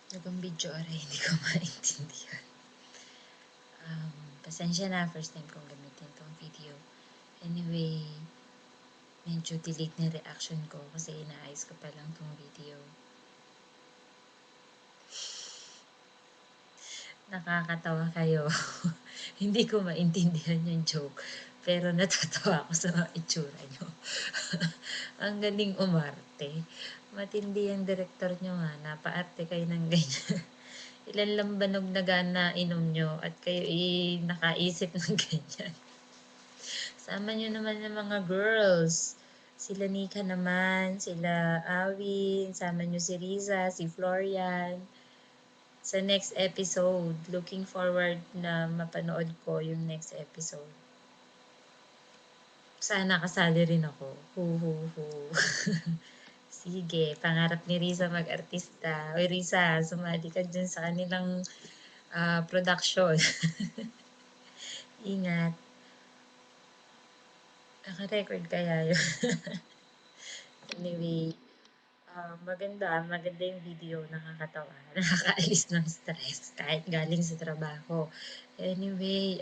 Ibang video aray, hindi ko maintindihan. Pasensya na, first time kong gamitin tong video. Anyway, medyo delete na reaction ko kasi inaayos ko pa lang tong video. Nakakatawa kayo. Hindi ko maintindihan yung joke. Pero natatawa ako sa mga itsura nyo. Ang galing umarte. Matindi yung director nyo nga. Napaarte kayo ng ganyan. Ilan lang banog na gana inom nyo at kayo nakaisip ng ganyan. Sama nyo naman yung mga girls. Sila Nika naman, sila Awin, sama nyo si Riza, si Florian. Sa next episode, looking forward na mapanood ko yung next episode. Sana kasali rin ako. Hu. Sige, pangarap ni Riza mag-artista. Uy, Riza, sumali ka dyan sa kanilang production. Ingat. Naka-record kaya yun. Anyway, maganda yung video, nakakatawa. Nakakaalis ng stress kahit galing sa trabaho. Anyway,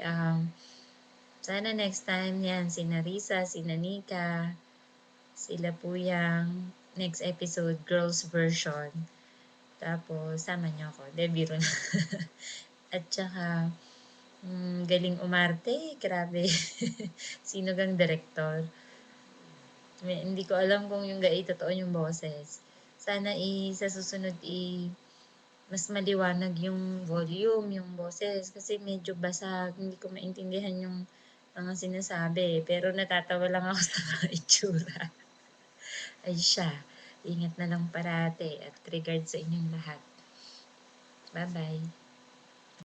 sana next time yan, sina Risa, sina Nika, sila po yung next episode, girls version. Tapos, sama nyo ako. Biro na. At saka, galing umarte. Grabe. Sino gang director? Hindi ko alam kung yung totoo yung boses. Sana sa susunod mas maliwanag yung volume, yung boses. Kasi medyo basag. Hindi ko maintindihan yung mga sinasabi. Pero natatawa lang ako sa mga itsura. Ay siya. Ingat na lang parate at regard sa inyong lahat. Bye-bye.